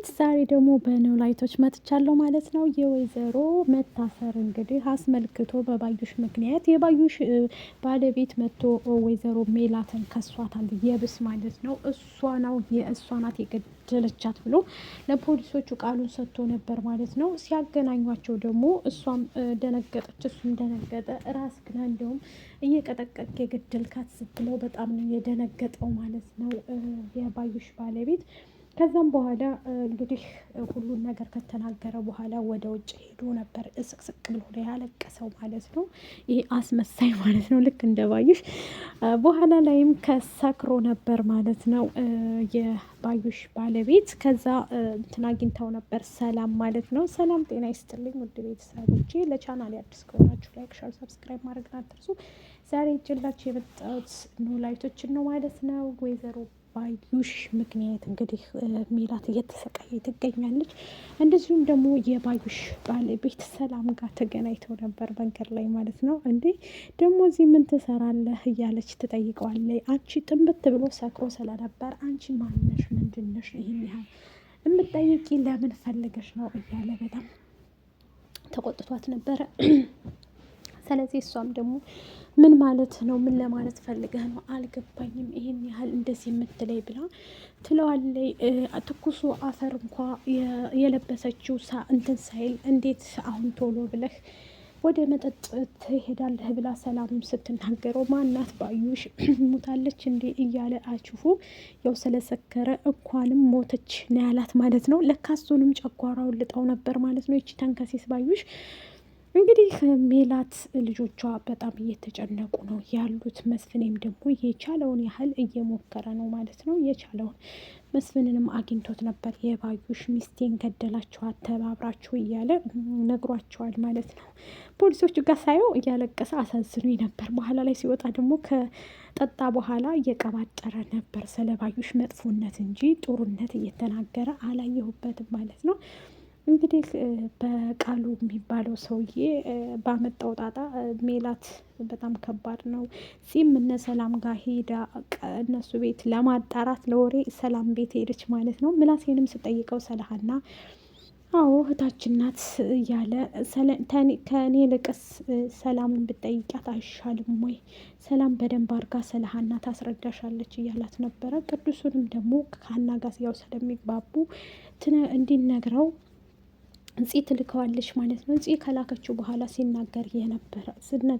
ቤት ዛሬ ደግሞ በኖላይቶች መጥቻለሁ ማለት ነው። የወይዘሮ መታሰር እንግዲህ አስመልክቶ በባዩሽ ምክንያት የባዩሽ ባለቤት መጥቶ ወይዘሮ ሜላትን ከሷታል። የብስ ማለት ነው። እሷ ናት የገደለቻት ብሎ ለፖሊሶቹ ቃሉን ሰጥቶ ነበር ማለት ነው። ሲያገናኟቸው ደግሞ እሷም ደነገጠች፣ እሱም ደነገጠ። ራስ ግና እንዲሁም እየቀጠቀጥ የገደልካት ስትለው በጣም ነው የደነገጠው ማለት ነው የባዩሽ ባለቤት። ከዛም በኋላ እንግዲህ ሁሉን ነገር ከተናገረ በኋላ ወደ ውጭ ሄዶ ነበር እስቅስቅ ብሎ ያለቀሰው ማለት ነው። ይሄ አስመሳይ ማለት ነው፣ ልክ እንደ ባዩሽ። በኋላ ላይም ከሰክሮ ነበር ማለት ነው የባዩሽ ባለቤት። ከዛ እንትን አግኝተው ነበር ሰላም ማለት ነው። ሰላም ጤና ይስጥልኝ ውድ ቤተሰቦቼ፣ ለቻናል አዲስ ከሆናችሁ ላይክ፣ ሸር፣ ሰብስክራይብ ማድረግ አትርሱ። ዛሬ ይዤላችሁ የመጣሁት ኖላይቶችን ነው ማለት ነው። ወይዘሮ ባዩሽ ምክንያት እንግዲህ ሜላት እየተሰቃየ ትገኛለች። እንደዚሁም ደግሞ የባዩሽ ባለቤት ሰላም ጋር ተገናኝተው ነበር መንገድ ላይ ማለት ነው። እንዴ ደግሞ እዚህ ምን ትሰራለህ እያለች ትጠይቀዋለች። አንቺ ጥንብት ብሎ ሰክሮ ስለነበር አንቺ ማንነሽ ምንድነሽ ይህን ያህል የምትጠይቂ ለምን ፈልገሽ ነው እያለ በጣም ተቆጥቷት ነበረ። ስለዚህ እሷም ደግሞ ምን ማለት ነው? ምን ለማለት ፈልገህ ነው? አልገባኝም፣ ይሄን ያህል እንደዚህ የምትለይ ብላ ትለዋለይ። ትኩሱ አፈር እንኳ የለበሰችው እንትን ሳይል እንዴት አሁን ቶሎ ብለህ ወደ መጠጥ ትሄዳለህ ብላ ሰላምም ስትናገረው ማናት ባዩሽ ሞታለች እንዴ እያለ አችፉ ያው ስለሰከረ እንኳንም ሞተች ነው ያላት ማለት ነው። ለካሱንም ጨጓራውን ልጠው ነበር ማለት ነው ይቺ ተንከሴስ ባዩሽ። እንግዲህ ሜላት ልጆቿ በጣም እየተጨነቁ ነው ያሉት። መስፍኔም ደግሞ የቻለውን ያህል እየሞከረ ነው ማለት ነው። የቻለውን መስፍንንም አግኝቶት ነበር። የባዩሽ ሚስቴን ገደላችኋት ተባብራችሁ እያለ ነግሯቸዋል ማለት ነው። ፖሊሶቹ ጋር ሳየው እያለቀሰ አሳዝኖኝ ነበር። በኋላ ላይ ሲወጣ ደግሞ ከጠጣ በኋላ እየቀባጠረ ነበር። ስለ ባዩሽ መጥፎነት እንጂ ጥሩነት እየተናገረ አላየሁበትም ማለት ነው። እንግዲህ በቃሉ የሚባለው ሰውዬ ባመጣው ጣጣ ሜላት በጣም ከባድ ነው። ጺም እነ ሰላም ጋር ሄዳ እነሱ ቤት ለማጣራት ለወሬ ሰላም ቤት ሄደች ማለት ነው። ምላሴንም ስጠይቀው ሰለሀና አዎ እህታችን ናት እያለ ከእኔ ልቅስ ሰላምን ብጠይቂያት አይሻልም ወይ? ሰላም በደንብ አርጋ ሰለሀና ታስረዳሻለች እያላት ነበረ። ቅዱሱንም ደግሞ ከሀና ጋር ያው ስለሚግባቡ እንዲነግረው እንጽ ትልከዋለች ማለት ነው። እንጽ ከላከችው በኋላ ሲነግር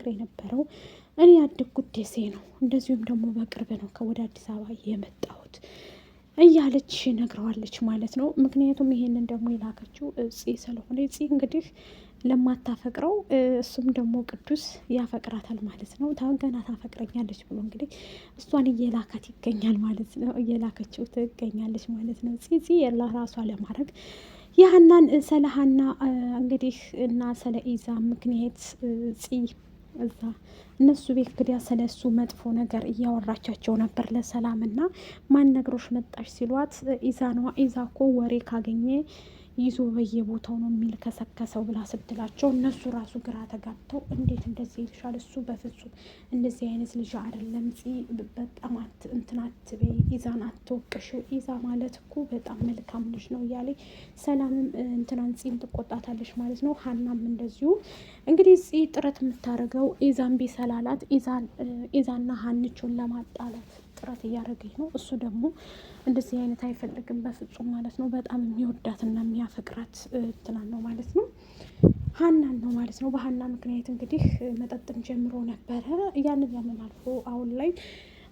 የነበረው እኔ ያደግኩት ደሴ ነው፣ እንደዚሁም ደግሞ በቅርብ ነው ከወደ አዲስ አበባ የመጣሁት እያለች ነግረዋለች ማለት ነው። ምክንያቱም ይሄንን ደግሞ የላከችው እጽ ስለሆነ እጽ እንግዲህ ለማታፈቅረው እሱም ደግሞ ቅዱስ ያፈቅራታል ማለት ነው። ገና ታፈቅረኛለች ብሎ እንግዲህ እሷን እየላካት ይገኛል ማለት ነው። እየላከችው ትገኛለች ማለት ነው። እጽ ራሷ ለማድረግ የሀናን ስለ ሀና እንግዲህ እና ስለ ኢዛ ምክንያት እዛ እነሱ ቤት እንግዲያ ስለ እሱ መጥፎ ነገር እያወራቻቸው ነበር ለሰላም። እና ማን ነግሮሽ መጣሽ ሲሏት ኢዛ እኮ ወሬ ካገኘ ይዞ በየቦታው ነው የሚል ከሰከሰው ብላ ስትላቸው እነሱ ራሱ ግራ ተጋብተው እንዴት እንደዚህ ይልሻል? እሱ በፍጹም እንደዚህ አይነት ልጅ አይደለም። በጣም እንትን አትበይ፣ ኢዛን አትወቅሽው፣ ኢዛ ማለት እኮ በጣም መልካም ልጅ ነው እያለ ሰላምም እንትናን ጺም ትቆጣታለች ማለት ነው። ሀናም እንደዚሁ እንግዲህ ጥረት የምታደርገው ኢዛን ቢሰላላት ኢዛና ሀንቾን ለማጣላት ጥረት እያደረገኝ ነው። እሱ ደግሞ እንደዚህ አይነት አይፈልግም በፍጹም ማለት ነው። በጣም የሚወዳትና የሚያፈቅራት እንትናን ነው ማለት ነው፣ ሀናን ነው ማለት ነው። በሀና ምክንያት እንግዲህ መጠጥን ጀምሮ ነበረ። ያንን አልፎ አሁን ላይ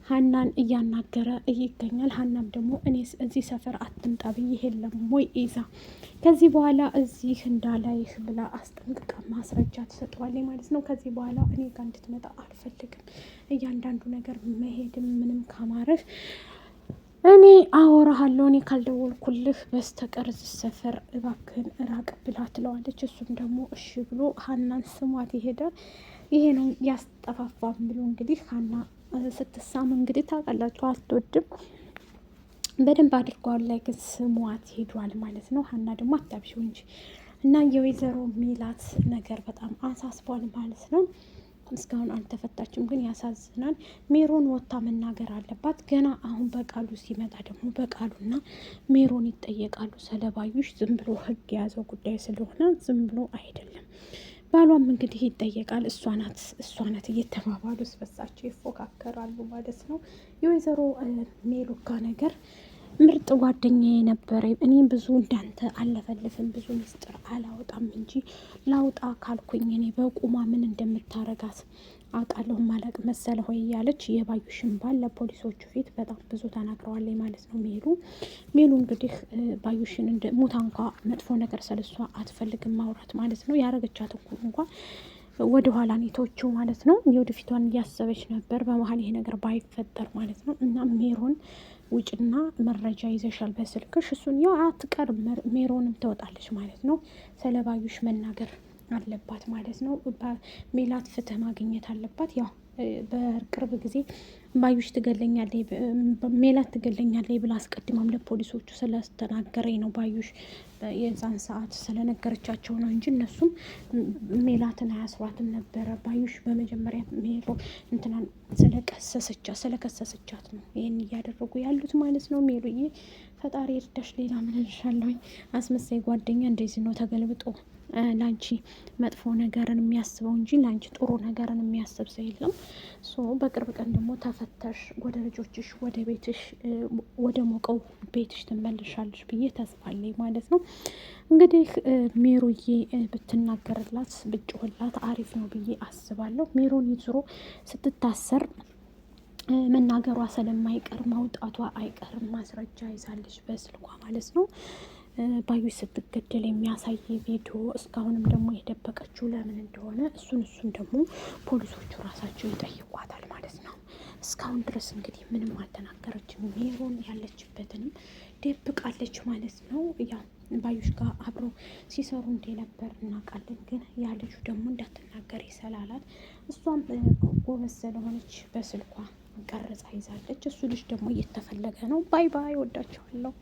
ሀናን እያናገረ ይገኛል። ሀናም ደግሞ እኔ እዚህ ሰፈር አትምጣ ብዬሽ የለም ወይ ኢዛ፣ ከዚህ በኋላ እዚህ እንዳላይህ ብላ አስጠንቅቃ ማስረጃ ትሰጠዋለች ማለት ነው። ከዚህ በኋላ እኔ ጋር እንድትመጣ አልፈልግም፣ እያንዳንዱ ነገር መሄድም ምንም ካማረህ እኔ አወራሃለሁ፣ እኔ ካልደወልኩልህ በስተቀር እዚህ ሰፈር እባክህን ራቅ ብላ ትለዋለች። እሱም ደግሞ እሺ ብሎ ሀናን ስሟት ይሄዳል። ይሄ ነው ያስጠፋፋም ብሎ እንግዲህ ሀና ስትሳም እንግዲህ ታውቃላችሁ አትወድም በደንብ አድርገዋል ላይ ግን ስሟት ሄዷል ማለት ነው። ሀና ደግሞ አታብሺው እንጂ እና የወይዘሮ ሜላት ነገር በጣም አሳስቧል ማለት ነው። እስካሁን አልተፈታችም። ግን ያሳዝናል። ሜሮን ወታ መናገር አለባት። ገና አሁን በቃሉ ሲመጣ ደግሞ በቃሉና ሜሮን ይጠየቃሉ ስለ ባዩሽ። ዝም ብሎ ህግ የያዘው ጉዳይ ስለሆነ ዝም ብሎ አይደለም። ባሏም እንግዲህ ይጠየቃል። እሷ ናት እየተባባሉ ስበሳቸው ይፎካከራሉ ማለት ነው። የወይዘሮ ሜሉካ ነገር ምርጥ ጓደኛዬ ነበረ። እኔም ብዙ እንዳንተ አለፈልፍም፣ ብዙ ምስጢር አላወጣም እንጂ ላውጣ ካልኩኝ እኔ በቁማ ምን እንደምታረጋት አውቃለሁ ማለቅ መሰለ ሆይ እያለች የባዩሽን ባል ለፖሊሶቹ ፊት በጣም ብዙ ተናግረዋለች ማለት ነው። ሜሉ እንግዲህ ባዩሽን እንደ ሙታ እንኳ መጥፎ ነገር ስለሷ አትፈልግም ማውራት ማለት ነው። ያረገቻት እንኳ ወደ ኋላ ኔቶቹ ማለት ነው። የወደፊቷን እያሰበች ነበር በመሀል ይሄ ነገር ባይፈጠር ማለት ነው። እና ሜሮን ውጭና መረጃ ይዘሻል በስልክሽ፣ እሱን ያው አትቀርም ሜሮንም ትወጣለች ማለት ነው። ስለ ባዩሽ መናገር አለባት ማለት ነው። ሜላት ፍትህ ማግኘት አለባት። ያው በቅርብ ጊዜ ባዩሽ ትገለኛለች፣ ሜላት ትገለኛለች ብላ አስቀድማም ለፖሊሶቹ ስለተናገረኝ ነው። ባዩሽ የዛን ሰዓት ስለነገረቻቸው ነው እንጂ እነሱም ሜላትን አያስሯትም ነበረ። ባዩሽ በመጀመሪያ ሜሮ እንትናን ስለከሰሰቻት ነው ይህን እያደረጉ ያሉት ማለት ነው። ሜሉዬ ፈጣሪ እርዳሽ። ሌላ ምን እልሻለሁኝ? አስመሳይ ጓደኛ እንደዚህ ነው ተገልብጦ ላንቺ መጥፎ ነገርን የሚያስበው እንጂ ላንቺ ጥሩ ነገርን የሚያስብ ሰው የለም። በቅርብ ቀን ደግሞ ተፈተሽ ወደ ልጆችሽ ወደ ቤትሽ ወደ ሞቀው ቤትሽ ትመልሻለሽ ብዬ ተስፋ አለኝ ማለት ነው። እንግዲህ ሜሮዬ ብትናገርላት ብጮህላት አሪፍ ነው ብዬ አስባለሁ። ሜሮን ይዝሮ ስትታሰር መናገሯ ስለማይቀር ማውጣቷ አይቀርም። ማስረጃ ይዛለች በስልኳ ማለት ነው። ባዩሽ ስትገደል የሚያሳይ ቪዲዮ እስካሁንም ደግሞ የደበቀችው ለምን እንደሆነ እሱን ደግሞ ፖሊሶቹ ራሳቸው ይጠይቋታል ማለት ነው። እስካሁን ድረስ እንግዲህ ምንም አልተናገረችም። ሜሮን ያለችበትንም ደብቃለች ማለት ነው። ያው ባዩሽ ጋር አብረው ሲሰሩ እንደነበር እናውቃለን። ግን ያ ልጁ ደግሞ እንዳትናገር ይሰላላት። እሷም ጎበዝ ስለሆነች በስልኳ ቀርጻ ይዛለች። እሱ ልጅ ደግሞ እየተፈለገ ነው። ባይ ባይ። ወዳቸዋለሁ።